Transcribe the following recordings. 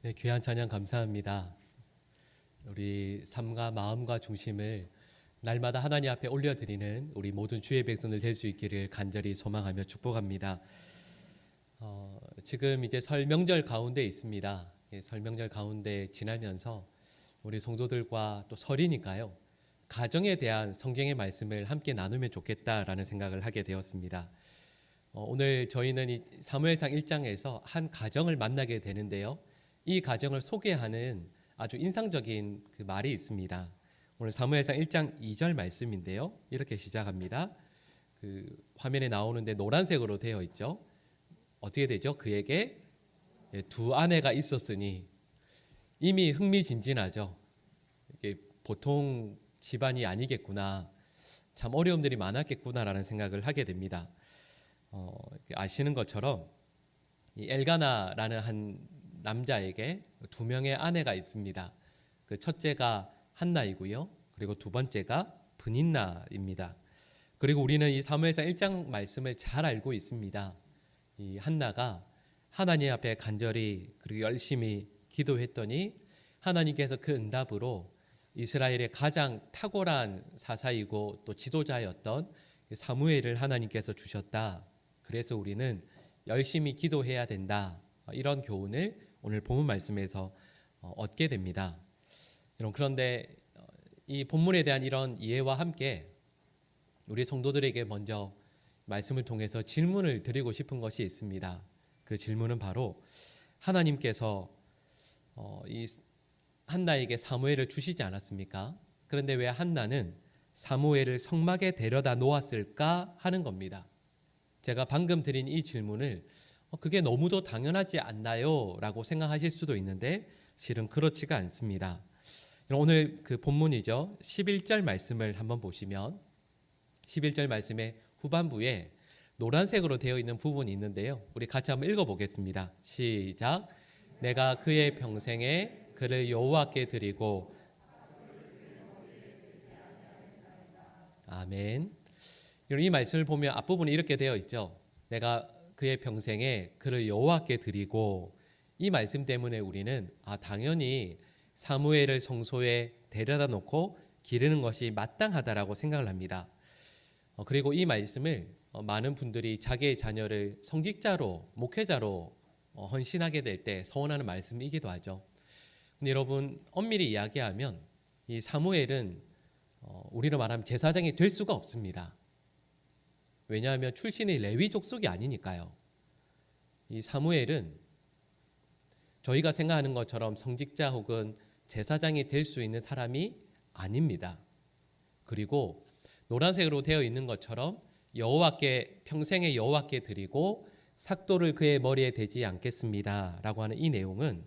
네, 귀한 찬양 감사합니다. 우리 삶과 마음과 중심을 날마다 하나님 앞에 올려드리는 우리 모든 주의 백성들 될 수 있기를 간절히 소망하며 축복합니다. 지금 이제 설 명절 가운데 있습니다. 설 명절 가운데 지나면서 우리 성도들과 또 설이니까요. 가정에 대한 성경의 말씀을 함께 나누면 좋겠다라는 생각을 하게 되었습니다. 오늘 저희는 이 사무엘상 1장에서 한 가정을 만나게 되는데요. 이 가정을 소개하는 아주 인상적인 그 말이 있습니다. 오늘 사무엘상 1장 2절 말씀인데요. 이렇게 시작합니다. 그 화면에 나오는데 노란색으로 되어 있죠. 어떻게 되죠? 그에게 두 아내가 있었으니. 이미 흥미진진하죠. 이게 보통 집안이 아니겠구나. 참 어려움들이 많았겠구나라는 생각을 하게 됩니다. 아시는 것처럼 이 엘가나라는 한 남자에게 두 명의 아내가 있습니다. 그 첫째가 한나이고요. 그리고 두 번째가 브닌나입니다. 그리고 우리는 이 사무엘상 1장 말씀을 잘 알고 있습니다. 이 한나가 하나님 앞에 간절히 그리고 열심히 기도했더니 하나님께서 그 응답으로 이스라엘의 가장 탁월한 사사이고 또 지도자였던 사무엘을 하나님께서 주셨다. 그래서 우리는 열심히 기도해야 된다. 이런 교훈을 오늘 본문 말씀에서 얻게 됩니다. 그런데 이 본문에 대한 이런 이해와 함께 우리 성도들에게 먼저 말씀을 통해서 질문을 드리고 싶은 것이 있습니다. 그 질문은 바로 하나님께서 이 한나에게 사무엘을 주시지 않았습니까? 그런데 왜 한나는 사무엘을 성막에 데려다 놓았을까 하는 겁니다. 제가 방금 드린 이 질문을 그게 너무도 당연하지 않나요? 라고 생각하실 수도 있는데 실은 그렇지가 않습니다. 오늘 그 본문이죠. 11절 말씀을 한번 보시면 11절 말씀의 후반부에 노란색으로 되어 있는 부분이 있는데요. 우리 같이 한번 읽어보겠습니다. 시작. 내가 그의 평생에 그를 여호와께 드리고 아멘. 이 말씀을 보면 앞부분이 이렇게 되어 있죠. 내가 그의 평생에 그를 여호와께 드리고 이 말씀 때문에 우리는 당연히 사무엘을 성소에 데려다 놓고 기르는 것이 마땅하다라고 생각을 합니다. 그리고 이 말씀을 많은 분들이 자기의 자녀를 성직자로 목회자로 헌신하게 될 때 서원하는 말씀이기도 하죠. 근데 여러분 엄밀히 이야기하면 이 사무엘은 우리로 말하면 제사장이 될 수가 없습니다. 왜냐하면 출신이 레위 족속이 아니니까요. 이 사무엘은 저희가 생각하는 것처럼 성직자 혹은 제사장이 될 수 있는 사람이 아닙니다. 그리고 노란색으로 되어 있는 것처럼 여호와께 평생에 여호와께 드리고 삭도를 그의 머리에 대지 않겠습니다 라고 하는 이 내용은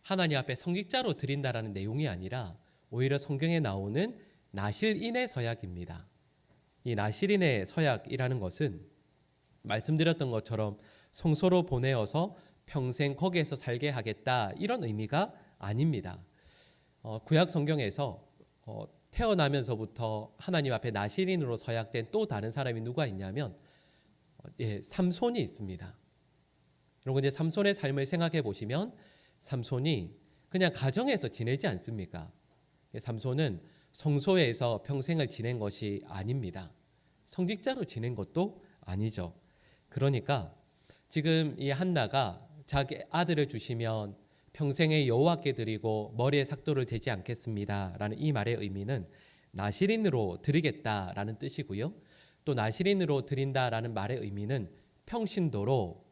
하나님 앞에 성직자로 드린다라는 내용이 아니라 오히려 성경에 나오는 나실인의 서약입니다. 이 나실인의 서약이라는 것은 말씀드렸던 것처럼 성소로 보내어서 평생 거기에서 살게 하겠다 이런 의미가 아닙니다. 구약 성경에서 태어나면서부터 하나님 앞에 나실인으로 서약된 또 다른 사람이 누가 있냐면 삼손이 있습니다. 여러분 이제 삼손의 삶을 생각해 보시면 삼손이 그냥 가정에서 지내지 않습니까? 삼손은 성소에서 평생을 지낸 것이 아닙니다. 성직자로 지낸 것도 아니죠. 그러니까 지금 이 한나가 자기 아들을 주시면 평생에 여호와께 드리고 머리에 삭도를 대지 않겠습니다 라는 이 말의 의미는 나실인으로 드리겠다라는 뜻이고요. 또 나실인으로 드린다라는 말의 의미는 평신도로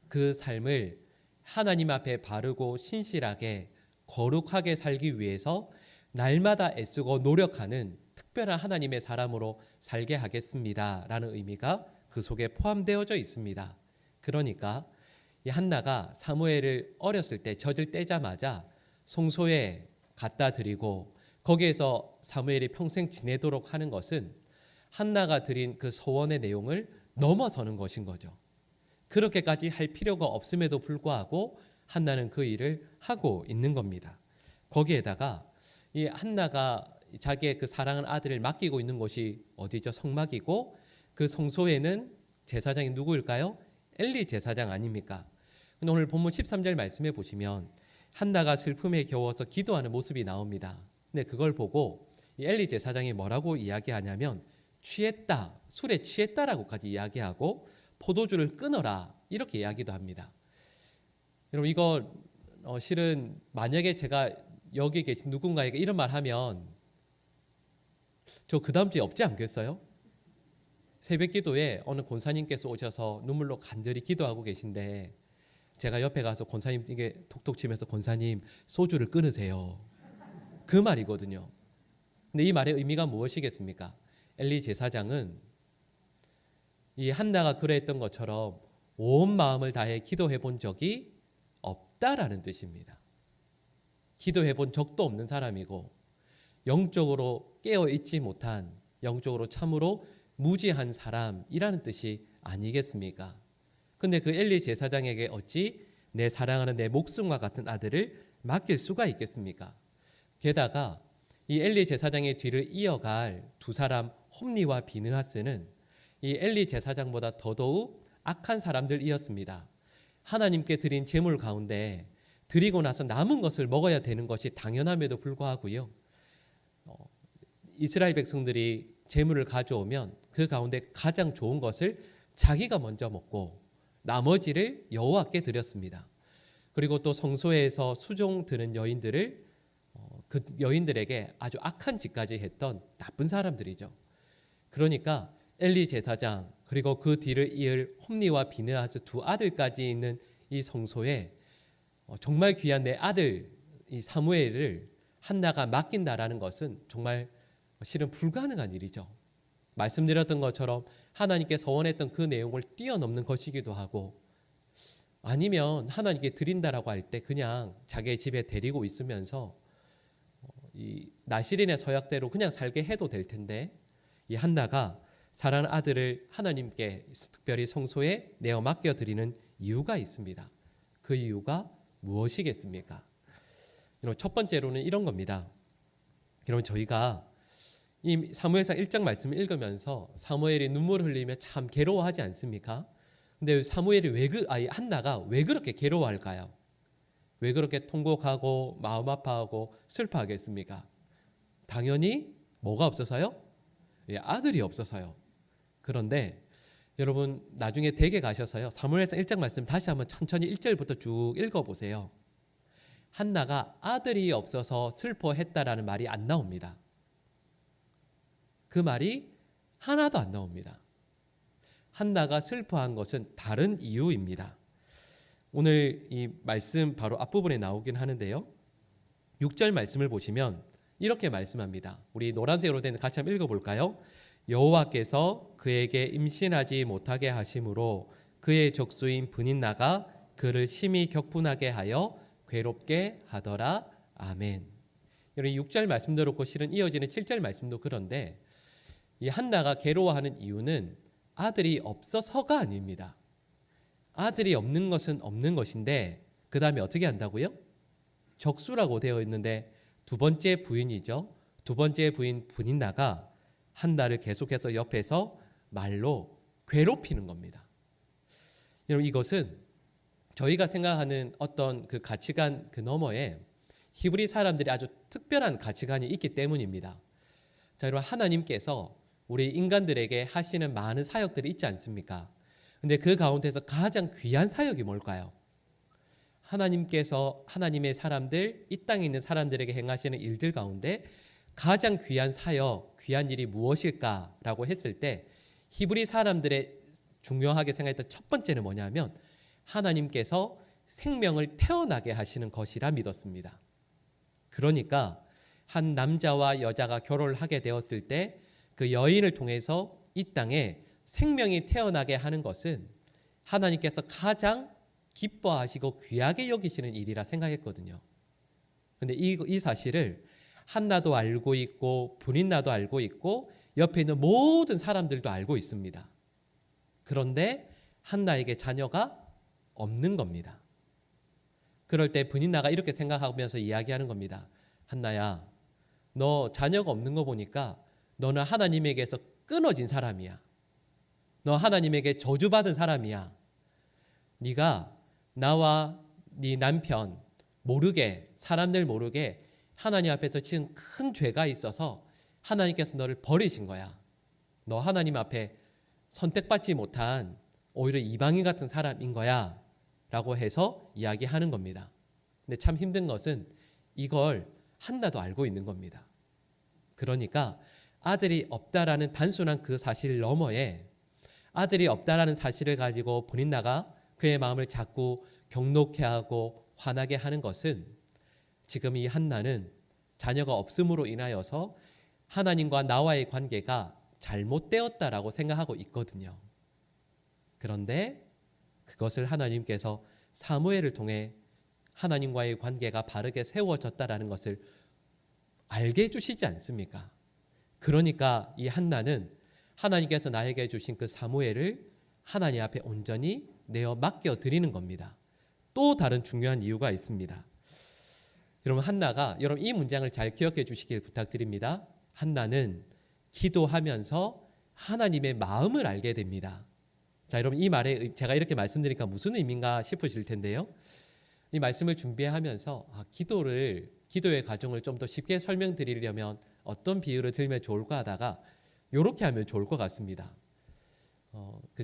그 삶을 하나님 앞에 바르고 신실하게 거룩하게 살기 위해서 날마다 애쓰고 노력하는 특별한 하나님의 사람으로 살게 하겠습니다 라는 의미가 그 속에 포함되어져 있습니다. 그러니까 이 한나가 사무엘을 어렸을 때 젖을 떼자마자 성소에 갖다 드리고 거기에서 사무엘이 평생 지내도록 하는 것은 한나가 드린 그 소원의 내용을 넘어서는 것인 거죠. 그렇게까지 할 필요가 없음에도 불구하고 한나는 그 일을 하고 있는 겁니다. 거기에다가 이 한나가 자기의 그 사랑하는 아들을 맡기고 있는 곳이 어디죠? 성막이고 그 성소에는 제사장이 누구일까요? 엘리 제사장 아닙니까? 근데 오늘 본문 13절 말씀해 보시면 한나가 슬픔에 겨워서 기도하는 모습이 나옵니다. 근데 그걸 보고 이 엘리 제사장이 뭐라고 이야기하냐면 취했다, 술에 취했다라고까지 이야기하고 포도주를 끊어라 이렇게 이야기도 합니다. 여러분 이거 실은 만약에 제가 여기 계신 누군가에게 이런 말 하면 저 그 다음 주에 없지 않겠어요? 새벽 기도에 어느 권사님께서 오셔서 눈물로 간절히 기도하고 계신데 제가 옆에 가서 권사님에게 톡톡 치면서 권사님 소주를 끊으세요. 그 말이거든요. 근데 이 말의 의미가 무엇이겠습니까? 엘리 제사장은 이 한나가 그랬던 것처럼 온 마음을 다해 기도해 본 적이 없다라는 뜻입니다. 기도해 본 적도 없는 사람이고 영적으로 깨어 있지 못한, 영적으로 참으로 무지한 사람이라는 뜻이 아니겠습니까? 근데 그 엘리 제사장에게 어찌 내 사랑하는 내 목숨과 같은 아들을 맡길 수가 있겠습니까? 게다가 이 엘리 제사장의 뒤를 이어갈 두 사람 홈리와 비느하스는 이 엘리 제사장보다 더더욱 악한 사람들이었습니다. 하나님께 드린 제물 가운데 드리고 나서 남은 것을 먹어야 되는 것이 당연함에도 불구하고요. 이스라엘 백성들이 제물을 가져오면 그 가운데 가장 좋은 것을 자기가 먼저 먹고 나머지를 여호와께 드렸습니다. 그리고 또 성소에서 수종 드는 여인들을 그 여인들에게 아주 악한 짓까지 했던 나쁜 사람들이죠. 그러니까 엘리 제사장 그리고 그 뒤를 이을 홈리와 비느하스 두 아들까지 있는 이 성소에 정말 귀한 내 아들 이 사무엘을 한나가 맡긴다라는 것은 정말 실은 불가능한 일이죠. 말씀드렸던 것처럼 하나님께 서원했던 그 내용을 뛰어넘는 것이기도 하고 아니면 하나님께 드린다라고 할 때 그냥 자기의 집에 데리고 있으면서 이 나시린의 서약대로 그냥 살게 해도 될 텐데 이 한나가 사랑하는 아들을 하나님께 특별히 성소에 내어 맡겨드리는 이유가 있습니다. 그 이유가 무엇이겠습니까? 첫 번째로는 이런 겁니다. 여러분 저희가 이 사무엘상 1장 말씀을 읽으면서 사무엘이 눈물을 흘리며 참 괴로워하지 않습니까? 근데 한나가 왜 그렇게 괴로워할까요? 왜 그렇게 통곡하고 마음 아파하고 슬퍼하겠습니까? 당연히 뭐가 없어서요? 아들이 없어서요. 그런데 여러분 나중에 댁에 가셔서요. 사무엘상 1장 말씀 다시 한번 천천히 1절부터 쭉 읽어보세요. 한나가 아들이 없어서 슬퍼했다라는 말이 안 나옵니다. 그 말이 하나도 안 나옵니다. 한나가 슬퍼한 것은 다른 이유입니다. 오늘 이 말씀 바로 앞부분에 나오긴 하는데요. 6절 말씀을 보시면 이렇게 말씀합니다. 우리 노란색으로 된 같이 한번 읽어볼까요? 여호와께서 그에게 임신하지 못하게 하심으로 그의 적수인 브닛나가 그를 심히 격분하게 하여 괴롭게 하더라. 아멘. 여러분 6절 말씀도 그렇고 실은 이어지는 7절 말씀도 그런데 이 한나가 괴로워하는 이유는 아들이 없어서가 아닙니다. 아들이 없는 것은 없는 것인데 그 다음에 어떻게 한다고요? 적수라고 되어 있는데 두 번째 부인이죠. 두 번째 부인 브닛나가 한나를 계속해서 옆에서 말로 괴롭히는 겁니다. 여러분 이것은 저희가 생각하는 어떤 그 가치관 그 너머에 히브리 사람들이 아주 특별한 가치관이 있기 때문입니다. 자, 여러분 하나님께서 우리 인간들에게 하시는 많은 사역들이 있지 않습니까? 근데 그 가운데서 가장 귀한 사역이 뭘까요? 하나님께서 하나님의 사람들, 이 땅에 있는 사람들에게 행하시는 일들 가운데 가장 귀한 사역, 귀한 일이 무엇일까라고 했을 때 히브리 사람들의 중요하게 생각했던 첫 번째는 뭐냐면 하나님께서 생명을 태어나게 하시는 것이라 믿었습니다. 그러니까 한 남자와 여자가 결혼을 하게 되었을 때 그 여인을 통해서 이 땅에 생명이 태어나게 하는 것은 하나님께서 가장 기뻐하시고 귀하게 여기시는 일이라 생각했거든요. 근데 이 사실을 한나도 알고 있고 브닛나도 알고 있고 옆에 있는 모든 사람들도 알고 있습니다. 그런데 한나에게 자녀가 없는 겁니다. 그럴 때 브닛나가 이렇게 생각하면서 이야기하는 겁니다. 한나야, 너 자녀가 없는 거 보니까 너는 하나님에게서 끊어진 사람이야. 너 하나님에게 저주받은 사람이야. 네가 나와 네 남편 모르게, 사람들 모르게 하나님 앞에서 지은 큰 죄가 있어서 하나님께서 너를 버리신 거야. 너 하나님 앞에 선택받지 못한 오히려 이방인 같은 사람인 거야 라고 해서 이야기하는 겁니다. 근데 참 힘든 것은 이걸 한나도 알고 있는 겁니다. 그러니까 아들이 없다라는 단순한 그 사실 너머에 아들이 없다라는 사실을 가지고 브린나가 그의 마음을 자꾸 경록해 하고 화나게 하는 것은 지금 이 한나는 자녀가 없음으로 인하여서 하나님과 나와의 관계가 잘못되었다라고 생각하고 있거든요. 그런데 그것을 하나님께서 사무엘을 통해 하나님과의 관계가 바르게 세워졌다라는 것을 알게 해주시지 않습니까? 그러니까 이 한나는 하나님께서 나에게 주신 그 사무엘을 하나님 앞에 온전히 내어 맡겨드리는 겁니다. 또 다른 중요한 이유가 있습니다. 여러분 한나가 여러분 이 문장을 잘 기억해 주시길 부탁드립니다. 한나는 기도하면서 하나님의 마음을 알게 됩니다. 자, 여러분 이 말에 제가 이렇게 말씀드리니까 무슨 의미인가 싶으실 텐데요. 이 말씀을 준비하면서 기도의 과정을 좀 더 쉽게 설명드리려면 어떤 비유를 들면 좋을까 하다가 이렇게 하면 좋을 것 같습니다.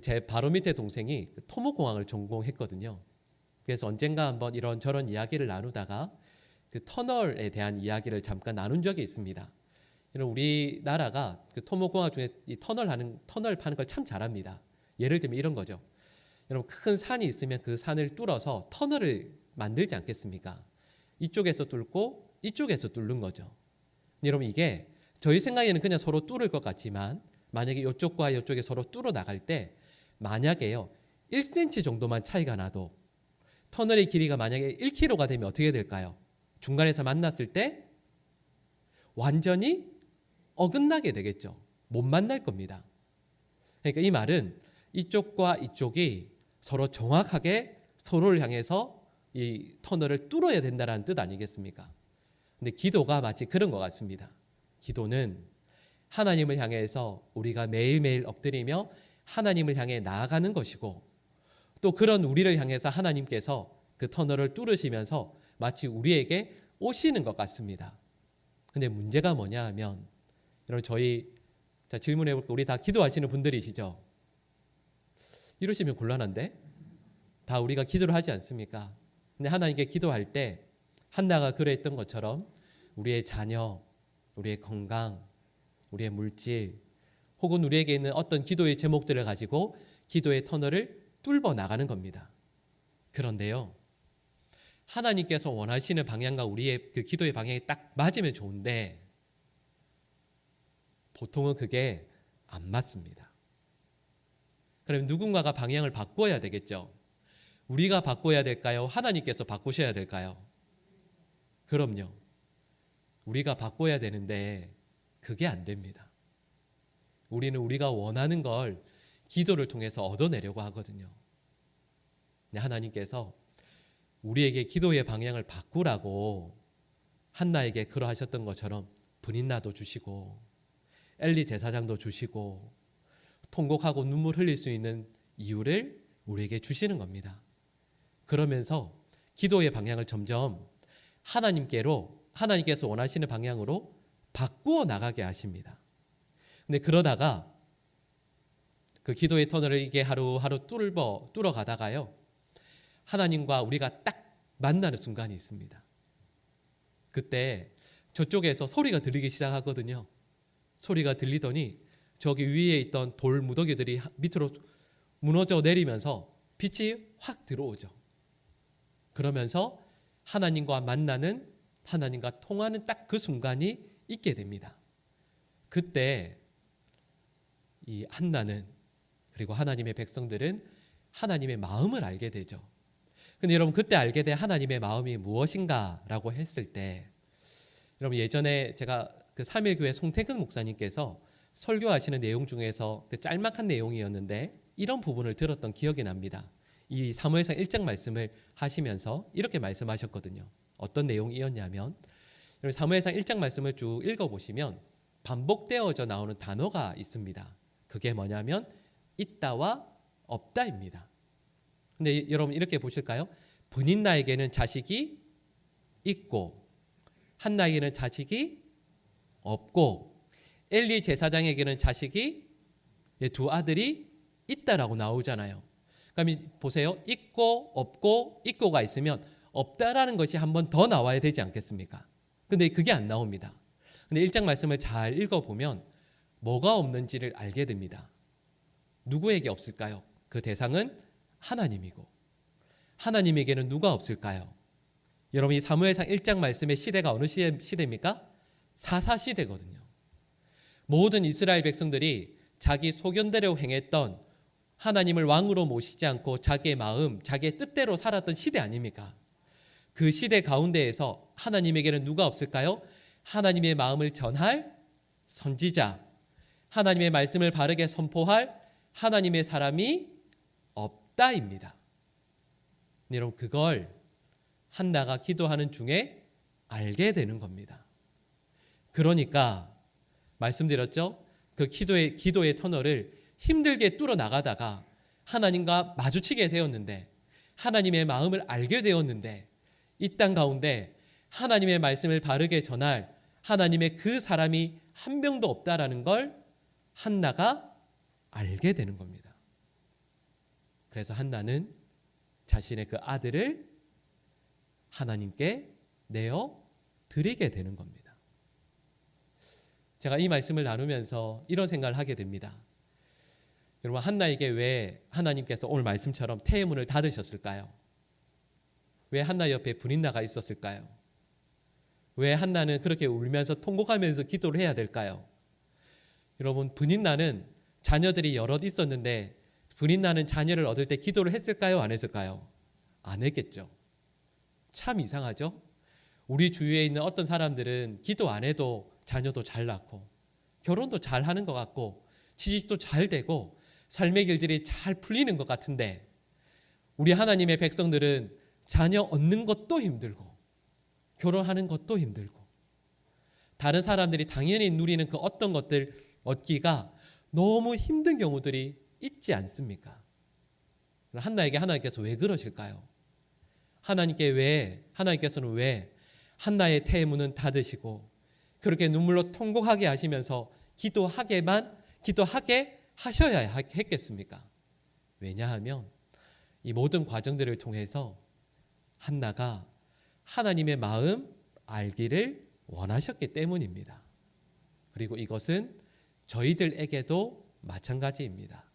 제 바로 밑에 동생이 토목공학을 전공했거든요. 그래서 언젠가 한번 이런저런 이야기를 나누다가 그 터널에 대한 이야기를 잠깐 나눈 적이 있습니다. 우리나라가 그 토목공학 중에 이 터널 파는 걸 참 잘합니다. 예를 들면 이런 거죠. 여러분 큰 산이 있으면 그 산을 뚫어서 터널을 만들지 않겠습니까? 이쪽에서 뚫고 이쪽에서 뚫는 거죠. 여러분 이게 저희 생각에는 그냥 서로 뚫을 것 같지만 만약에 이쪽과 이쪽에 서로 뚫어 나갈 때 만약에요 1cm 정도만 차이가 나도 터널의 길이가 만약에 1km가 되면 어떻게 될까요? 중간에서 만났을 때 완전히 어긋나게 되겠죠. 못 만날 겁니다. 그러니까 이 말은 이쪽과 이쪽이 서로 정확하게 서로를 향해서 이 터널을 뚫어야 된다는 뜻 아니겠습니까? 근데 기도가 마치 그런 것 같습니다. 기도는 하나님을 향해서 우리가 매일매일 엎드리며 하나님을 향해 나아가는 것이고 또 그런 우리를 향해서 하나님께서 그 터널을 뚫으시면서 마치 우리에게 오시는 것 같습니다. 근데 문제가 뭐냐 하면 여러분 질문해 볼게요. 우리 다 기도하시는 분들이시죠? 이러시면 곤란한데? 다 우리가 기도를 하지 않습니까? 근데 하나님께 기도할 때 한나가 그랬던 것처럼 우리의 자녀, 우리의 건강, 우리의 물질 혹은 우리에게 있는 어떤 기도의 제목들을 가지고 기도의 터널을 뚫어 나가는 겁니다. 그런데요. 하나님께서 원하시는 방향과 우리의 그 기도의 방향이 딱 맞으면 좋은데 보통은 그게 안 맞습니다. 그럼 누군가가 방향을 바꿔야 되겠죠. 우리가 바꿔야 될까요? 하나님께서 바꾸셔야 될까요? 그럼요. 우리가 바꿔야 되는데 그게 안 됩니다. 우리는 우리가 원하는 걸 기도를 통해서 얻어내려고 하거든요. 근데 하나님께서 우리에게 기도의 방향을 바꾸라고 한나에게 그러하셨던 것처럼 브린나도 주시고 엘리 제사장도 주시고 통곡하고 눈물 흘릴 수 있는 이유를 우리에게 주시는 겁니다. 그러면서 기도의 방향을 점점 하나님께서 원하시는 방향으로 바꾸어 나가게 하십니다. 근데 그러다가 그 기도의 터널을 이게 하루하루 뚫어 가다가요. 하나님과 우리가 딱 만나는 순간이 있습니다. 그때 저쪽에서 소리가 들리기 시작하거든요. 소리가 들리더니 저기 위에 있던 돌 무더기들이 밑으로 무너져 내리면서 빛이 확 들어오죠. 그러면서 하나님과 만나는 하나님과 통하는 딱 그 순간이 있게 됩니다. 그때 이 한나는 그리고 하나님의 백성들은 하나님의 마음을 알게 되죠. 근데 여러분 그때 알게 된 하나님의 마음이 무엇인가라고 했을 때 여러분 예전에 제가 그 3일교회 송태근 목사님께서 설교하시는 내용 중에서 그 짤막한 내용이었는데 이런 부분을 들었던 기억이 납니다. 이 사무엘상 1장 말씀을 하시면서 이렇게 말씀하셨거든요. 어떤 내용이었냐면 사무엘상 1장 말씀을 쭉 읽어보시면 반복되어져 나오는 단어가 있습니다. 그게 뭐냐면 있다와 없다입니다. 근데 여러분 이렇게 보실까요? 브린나에게는 자식이 있고 한나에게는 자식이 없고 엘리 제사장에게는 자식이 두 아들이 있다라고 나오잖아요. 그럼 보세요. 있고 없고 있고가 있으면 없다라는 것이 한 번 더 나와야 되지 않겠습니까? 근데 그게 안 나옵니다. 근데 1장 말씀을 잘 읽어보면 뭐가 없는지를 알게 됩니다. 누구에게 없을까요? 그 대상은 하나님이고 하나님에게는 누가 없을까요? 여러분 이 사무엘상 1장 말씀의 시대가 어느 시대입니까? 사사시대거든요. 모든 이스라엘 백성들이 자기 소견대로 행했던 하나님을 왕으로 모시지 않고 자기의 마음, 자기의 뜻대로 살았던 시대 아닙니까? 그 시대 가운데에서 하나님에게는 누가 없을까요? 하나님의 마음을 전할 선지자, 하나님의 말씀을 바르게 선포할 하나님의 사람이 없다입니다. 여러분 그걸 한나가 기도하는 중에 알게 되는 겁니다. 그러니까 말씀드렸죠? 그 기도의 터널을 힘들게 뚫어 나가다가 하나님과 마주치게 되었는데 하나님의 마음을 알게 되었는데 이 땅 가운데 하나님의 말씀을 바르게 전할 하나님의 그 사람이 한 명도 없다라는 걸 한나가 알게 되는 겁니다. 그래서 한나는 자신의 그 아들을 하나님께 내어 드리게 되는 겁니다. 제가 이 말씀을 나누면서 이런 생각을 하게 됩니다. 여러분 한나에게 왜 하나님께서 오늘 말씀처럼 태의 문을 닫으셨을까요? 왜 한나 옆에 브린나가 있었을까요? 왜 한나는 그렇게 울면서 통곡하면서 기도를 해야 될까요? 여러분 브린나는 자녀들이 여럿 있었는데 브린나는 자녀를 얻을 때 기도를 했을까요? 안 했을까요? 안 했겠죠. 참 이상하죠? 우리 주위에 있는 어떤 사람들은 기도 안 해도 자녀도 잘 낳고 결혼도 잘 하는 것 같고 취직도 잘 되고 삶의 길들이 잘 풀리는 것 같은데 우리 하나님의 백성들은 자녀 얻는 것도 힘들고 결혼하는 것도 힘들고 다른 사람들이 당연히 누리는 그 어떤 것들 얻기가 너무 힘든 경우들이 있지 않습니까? 한나에게 하나님께서 왜 그러실까요? 하나님께서는 왜 한나의 태의 문은 닫으시고 그렇게 눈물로 통곡하게 하시면서 기도하게 하셔야 했겠습니까? 왜냐하면 이 모든 과정들을 통해서 한나가 하나님의 마음 알기를 원하셨기 때문입니다. 그리고 이것은 저희들에게도 마찬가지입니다.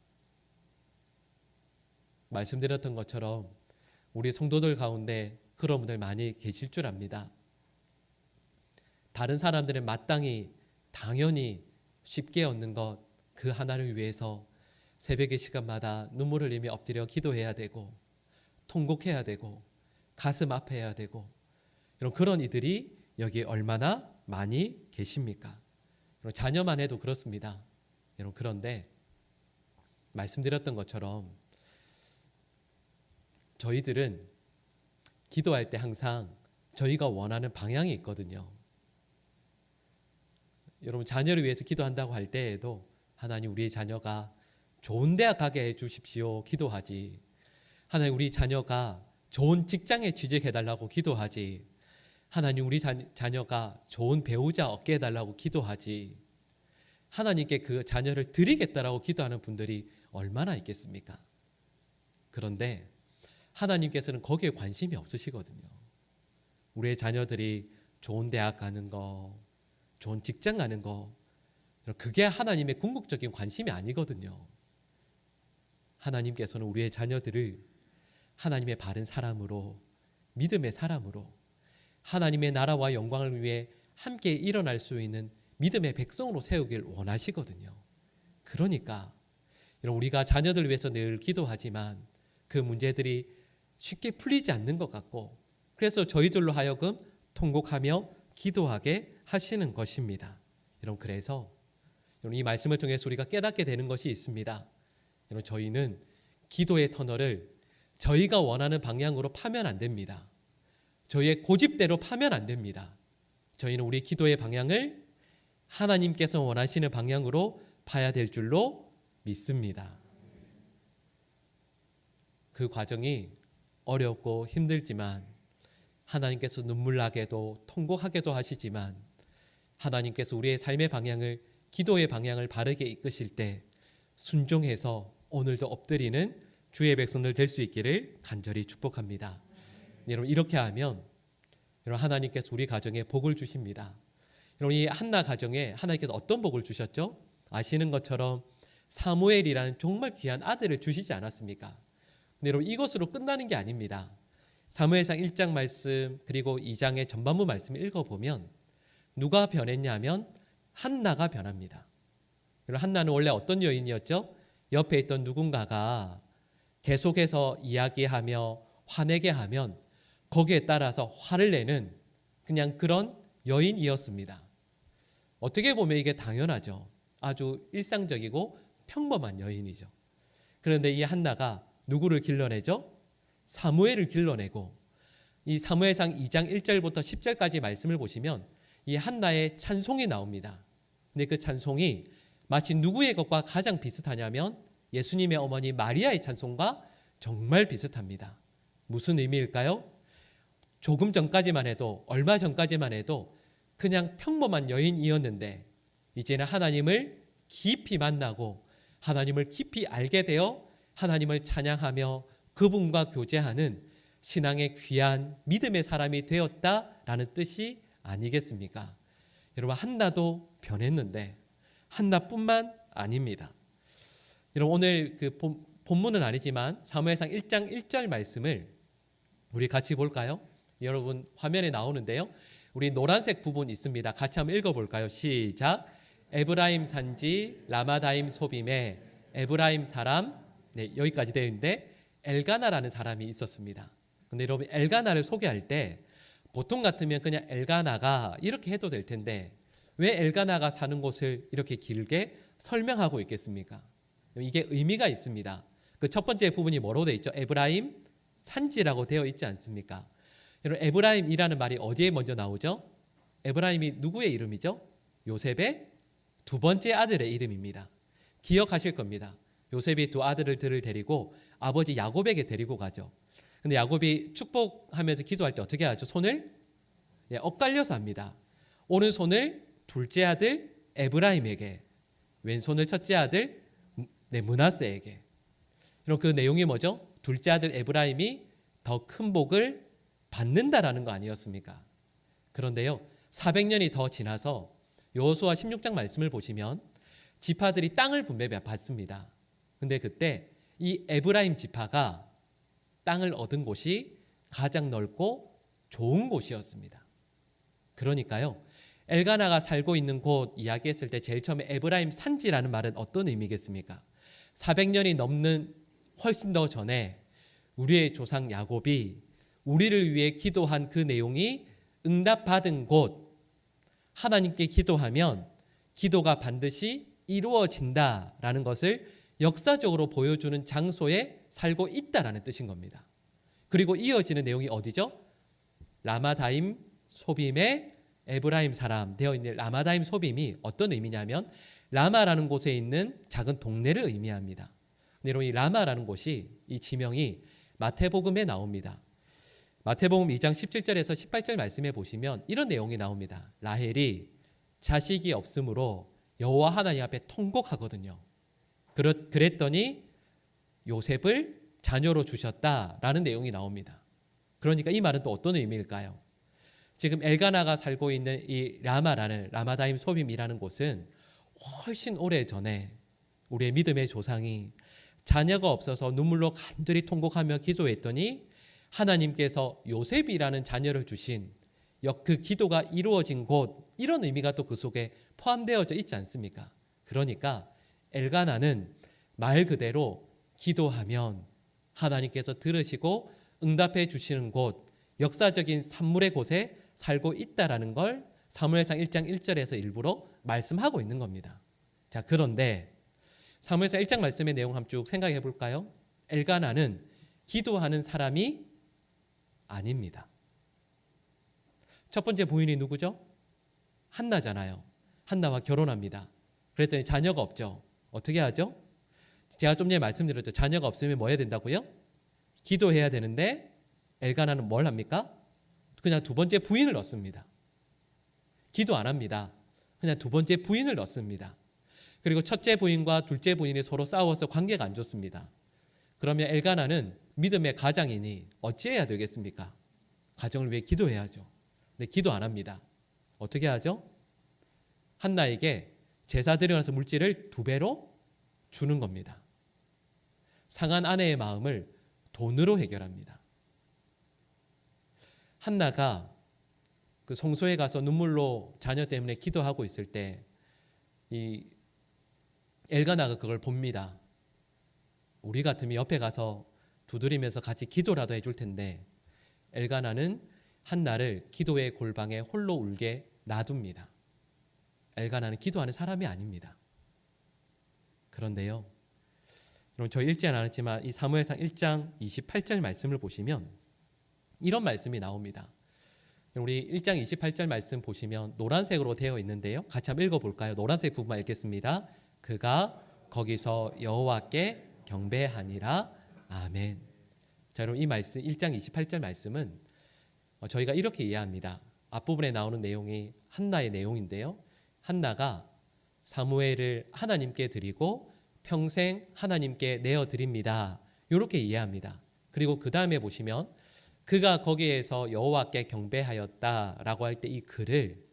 말씀드렸던 것처럼 우리 성도들 가운데 그런 분들 많이 계실 줄 압니다. 다른 사람들은 마땅히 당연히 쉽게 얻는 것 그 하나를 위해서 새벽의 시간마다 눈물 흘리며 엎드려 기도해야 되고 통곡해야 되고 가슴 아파해야 되고 그런 이들이 여기 얼마나 많이 계십니까? 자녀만 해도 그렇습니다. 그런데 말씀드렸던 것처럼 저희들은 기도할 때 항상 저희가 원하는 방향이 있거든요. 여러분 자녀를 위해서 기도한다고 할 때에도 하나님 우리의 자녀가 좋은 대학 가게 해주십시오 기도하지, 하나님 우리 자녀가 좋은 직장에 취직해달라고 기도하지, 하나님 우리 자녀가 좋은 배우자 얻게 해달라고 기도하지, 하나님께 그 자녀를 드리겠다라고 기도하는 분들이 얼마나 있겠습니까? 그런데 하나님께서는 거기에 관심이 없으시거든요. 우리의 자녀들이 좋은 대학 가는 거, 좋은 직장 가는 거, 그게 하나님의 궁극적인 관심이 아니거든요. 하나님께서는 우리의 자녀들을 하나님의 바른 사람으로, 믿음의 사람으로, 하나님의 나라와 영광을 위해 함께 일어날 수 있는 믿음의 백성으로 세우길 원하시거든요. 그러니까 우리가 자녀들을 위해서 늘 기도하지만 그 문제들이 쉽게 풀리지 않는 것 같고, 그래서 저희들로 하여금 통곡하며 기도하게 하시는 것입니다. 여러분 그래서 이 말씀을 통해서 우리가 깨닫게 되는 것이 있습니다. 여러분 저희는 기도의 터널을 저희가 원하는 방향으로 파면 안 됩니다. 저희의 고집대로 파면 안 됩니다. 저희는 우리 기도의 방향을 하나님께서 원하시는 방향으로 파야 될 줄로 믿습니다. 그 과정이 어렵고 힘들지만 하나님께서 눈물 나게도 통곡하게도 하시지만 하나님께서 우리의 삶의 방향을, 기도의 방향을 바르게 이끄실 때 순종해서 오늘도 엎드리는 주의 백성들 될 수 있기를 간절히 축복합니다. 여러분, 이렇게 하면 여러분, 하나님께서 우리 가정에 복을 주십니다. 여러분, 이 한나 가정에 하나님께서 어떤 복을 주셨죠? 아시는 것처럼 사무엘이라는 정말 귀한 아들을 주시지 않았습니까? 근데 여러분, 이것으로 끝나는 게 아닙니다. 사무엘상 1장 말씀 그리고 2장의 전반부 말씀을 읽어보면 누가 변했냐면 한나가 변합니다. 여러분, 한나는 원래 어떤 여인이었죠? 옆에 있던 누군가가 계속해서 이야기하며 화내게 하면 거기에 따라서 화를 내는 그냥 그런 여인이었습니다. 어떻게 보면 이게 당연하죠. 아주 일상적이고 평범한 여인이죠. 그런데 이 한나가 누구를 길러내죠? 사무엘을 길러내고, 이 사무엘상 2장 1절부터 10절까지 말씀을 보시면 이 한나의 찬송이 나옵니다. 근데 그 찬송이 마치 누구의 것과 가장 비슷하냐면 예수님의 어머니 마리아의 찬송과 정말 비슷합니다. 무슨 의미일까요? 조금 전까지만 해도, 얼마 전까지만 해도 그냥 평범한 여인이었는데 이제는 하나님을 깊이 만나고 하나님을 깊이 알게 되어 하나님을 찬양하며 그분과 교제하는 신앙의 귀한 믿음의 사람이 되었다라는 뜻이 아니겠습니까? 여러분, 한나도 변했는데 한나뿐만 아닙니다. 여러분, 오늘 그 본문은 아니지만 사무엘상 1장 1절 말씀을 우리 같이 볼까요? 여러분, 화면에 나오는데요. 우리 노란색 부분 있습니다. 같이 한번 읽어볼까요? 시작. 에브라임 산지 라마다임 소빔에 에브라임 사람, 네, 여기까지 되어 있는데 엘가나라는 사람이 있었습니다. 근데 여러분, 엘가나를 소개할 때 보통 같으면 그냥 엘가나가 이렇게 해도 될 텐데 왜 엘가나가 사는 곳을 이렇게 길게 설명하고 있겠습니까? 이게 의미가 있습니다. 그 첫 번째 부분이 뭐로 되어 있죠? 에브라임 산지라고 되어 있지 않습니까? 여러분, 에브라임이라는 말이 어디에 먼저 나오죠? 에브라임이 누구의 이름이죠? 요셉의 두 번째 아들의 이름입니다. 기억하실 겁니다. 요셉이 두 아들을 데리고 아버지 야곱에게 데리고 가죠. 근데 야곱이 축복하면서 기도할 때 어떻게 하죠? 손을 엇갈려서 합니다. 오른손을 둘째 아들 에브라임에게, 왼손을 첫째 아들 므낫세에게. 그럼 그 내용이 뭐죠? 둘째 아들 에브라임이 더 큰 복을 받는다라는 거 아니었습니까? 그런데요, 400년이 더 지나서 여호수아 16장 말씀을 보시면 지파들이 땅을 분배받습니다. 근데 그때 이 에브라임 지파가 땅을 얻은 곳이 가장 넓고 좋은 곳이었습니다. 그러니까요, 엘가나가 살고 있는 곳 이야기했을 때 제일 처음에 에브라임 산지라는 말은 어떤 의미겠습니까? 400년이 넘는 훨씬 더 전에 우리의 조상 야곱이 우리를 위해 기도한 그 내용이 응답받은 곳, 하나님께 기도하면 기도가 반드시 이루어진다라는 것을 역사적으로 보여주는 장소에 살고 있다라는 뜻인 겁니다. 그리고 이어지는 내용이 어디죠? 라마다임 소빔의 에브라임 사람 되어 있는 라마다임 소빔이 어떤 의미냐면 라마라는 곳에 있는 작은 동네를 의미합니다. 여러분, 이 라마라는 곳이, 이 지명이 마태복음에 나옵니다. 마태복음 2장 17절에서 18절 말씀해 보시면 이런 내용이 나옵니다. 라헬이 자식이 없으므로 여호와 하나님 앞에 통곡하거든요. 그랬더니 요셉을 자녀로 주셨다라는 내용이 나옵니다. 그러니까 이 말은 또 어떤 의미일까요? 지금 엘가나가 살고 있는 이 라마다임 소빔이라는 곳은 훨씬 오래 전에 우리의 믿음의 조상이 자녀가 없어서 눈물로 간절히 통곡하며 기도했더니 하나님께서 요셉이라는 자녀를 주신 그 기도가 이루어진 곳, 이런 의미가 또 그 속에 포함되어져 있지 않습니까? 그러니까 엘가나는 말 그대로 기도하면 하나님께서 들으시고 응답해 주시는 곳, 역사적인 산물의 곳에 살고 있다라는 걸 사무엘상 1장 1절에서 일부러 말씀하고 있는 겁니다. 자, 그런데 사무엘상 1장 말씀의 내용 한번 쭉 생각해 볼까요? 엘가나는 기도하는 사람이 아닙니다. 첫 번째 부인이 누구죠? 한나잖아요. 한나와 결혼합니다. 그랬더니 자녀가 없죠. 어떻게 하죠? 제가 좀 전에 말씀드렸죠. 자녀가 없으면 뭐 해야 된다고요? 기도해야 되는데 엘가나는 뭘 합니까? 그냥 두 번째 부인을 넣습니다. 기도 안 합니다. 그냥 두 번째 부인을 넣습니다. 그리고 첫째 부인과 둘째 부인이 서로 싸워서 관계가 안 좋습니다. 그러면 엘가나는 믿음의 가장이니 어찌해야 되겠습니까? 가정을 위해 기도해야죠. 근데 기도 안 합니다. 어떻게 하죠? 한나에게 제사 드리면서 물질을 2배로 주는 겁니다. 상한 아내의 마음을 돈으로 해결합니다. 한나가 그 성소에 가서 눈물로 자녀 때문에 기도하고 있을 때 이 엘가나가 그걸 봅니다. 우리 같으면 옆에 가서 두드리면서 같이 기도라도 해줄 텐데 엘가나는 한나를 기도의 골방에 홀로 울게 놔둡니다. 엘가나는 기도하는 사람이 아닙니다. 그런데요, 여러분 저희 읽지 않았지만 이 사무엘상 1장 28절 말씀을 보시면 이런 말씀이 나옵니다. 우리 1장 28절 말씀 보시면 노란색으로 되어 있는데요. 같이 한번 읽어볼까요? 노란색 부분만 읽겠습니다. 그가 거기서 여호와께 경배하니라. 아멘. 자, 여러분 이 말씀 1장 28절 말씀은 저희가 이렇게 이해합니다. 앞부분에 나오는 내용이 한나의 내용인데요. 한나가 사무엘을 하나님께 드리고 평생 하나님께 내어드립니다. 이렇게 이해합니다. 그리고 그 다음에 보시면 그가 거기에서 여호와께 경배하였다라고 할 때 이 글을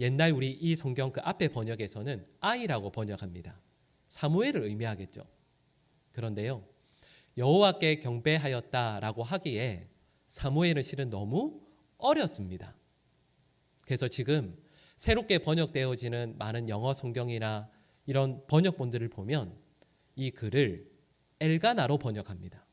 옛날 우리 이 성경 그 앞에 번역에서는 아이라고 번역합니다. 사무엘을 의미하겠죠. 그런데요, 여호와께 경배하였다라고 하기에 사무엘은 실은 너무 어렸습니다. 그래서 지금 새롭게 번역되어지는 많은 영어 성경이나 이런 번역본들을 보면 이 글을 엘가나로 번역합니다.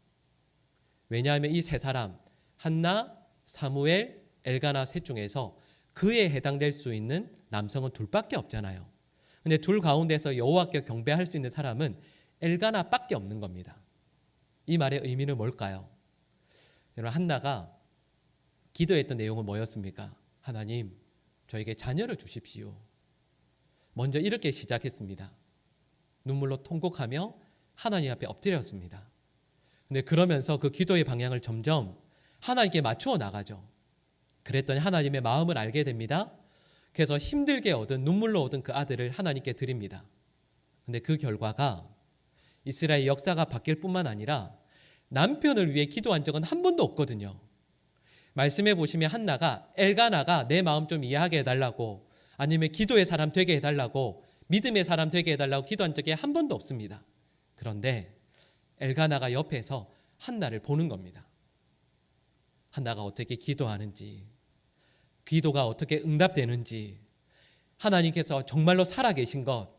왜냐하면 이 세 사람 한나, 사무엘, 엘가나 셋 중에서 그에 해당될 수 있는 남성은 둘밖에 없잖아요. 근데 둘 가운데서 여호와께 경배할 수 있는 사람은 엘가나밖에 없는 겁니다. 이 말의 의미는 뭘까요? 여러분 한나가 기도했던 내용은 뭐였습니까? 하나님, 저에게 자녀를 주십시오. 먼저 이렇게 시작했습니다. 눈물로 통곡하며 하나님 앞에 엎드렸습니다. 근데 그러면서 그 기도의 방향을 점점 하나님께 맞추어 나가죠. 그랬더니 하나님의 마음을 알게 됩니다. 그래서 힘들게 얻은 눈물로 얻은 그 아들을 하나님께 드립니다. 근데 그 결과가 이스라엘 역사가 바뀔 뿐만 아니라 남편을 위해 기도한 적은 한 번도 없거든요. 말씀해 보시면 한나가 엘가나가 내 마음 좀 이해하게 해달라고 아니면 기도의 사람 되게 해달라고 믿음의 사람 되게 해달라고 기도한 적이 한 번도 없습니다. 그런데 엘가나가 옆에서 한나를 보는 겁니다. 한나가 어떻게 기도하는지, 기도가 어떻게 응답되는지, 하나님께서 정말로 살아계신 것,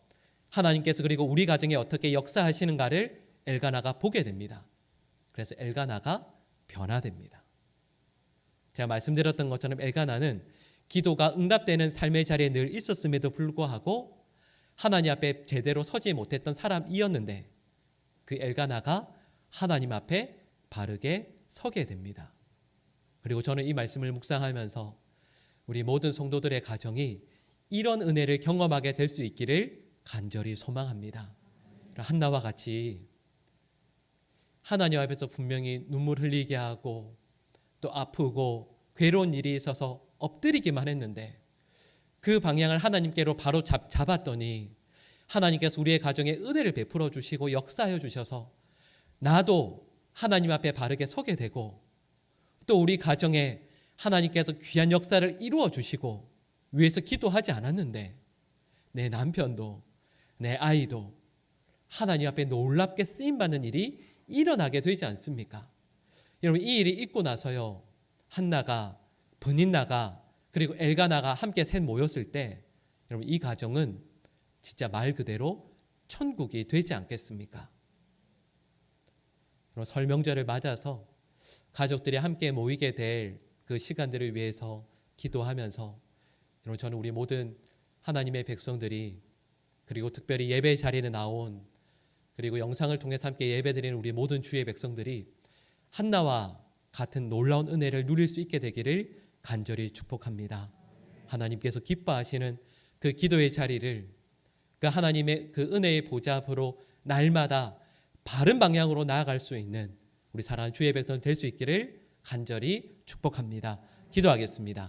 하나님께서 그리고 우리 가정에 어떻게 역사하시는가를 엘가나가 보게 됩니다. 그래서 엘가나가 변화됩니다. 제가 말씀드렸던 것처럼 엘가나는 기도가 응답되는 삶의 자리에 늘 있었음에도 불구하고 하나님 앞에 제대로 서지 못했던 사람이었는데 그 엘가나가 하나님 앞에 바르게 서게 됩니다. 그리고 저는 이 말씀을 묵상하면서 우리 모든 성도들의 가정이 이런 은혜를 경험하게 될 수 있기를 간절히 소망합니다. 한나와 같이 하나님 앞에서 분명히 눈물 흘리게 하고 또 아프고 괴로운 일이 있어서 엎드리기만 했는데 그 방향을 하나님께로 바로 잡았더니 하나님께서 우리의 가정에 은혜를 베풀어 주시고 역사해 주셔서 나도 하나님 앞에 바르게 서게 되고 또 우리 가정에 하나님께서 귀한 역사를 이루어 주시고 위해서 기도하지 않았는데 내 남편도 내 아이도 하나님 앞에 놀랍게 쓰임받는 일이 일어나게 되지 않습니까? 여러분 이 일이 있고 나서요 한나가 브닌나가 그리고 엘가나가 함께 셋 모였을 때 여러분 이 가정은 진짜 말 그대로 천국이 되지 않겠습니까? 여러분 설명절을 맞아서 가족들이 함께 모이게 될 그 시간들을 위해서 기도하면서 여러분 저는 우리 모든 하나님의 백성들이 그리고 특별히 예배 자리에 나온 그리고 영상을 통해서 함께 예배드리는 우리 모든 주의 백성들이 한나와 같은 놀라운 은혜를 누릴 수 있게 되기를 간절히 축복합니다. 하나님께서 기뻐하시는 그 기도의 자리를 그 하나님의 그 은혜의 보좌 앞으로 날마다 바른 방향으로 나아갈 수 있는 우리 사랑하는 주의 백성 될 수 있기를 간절히 축복합니다. 기도하겠습니다.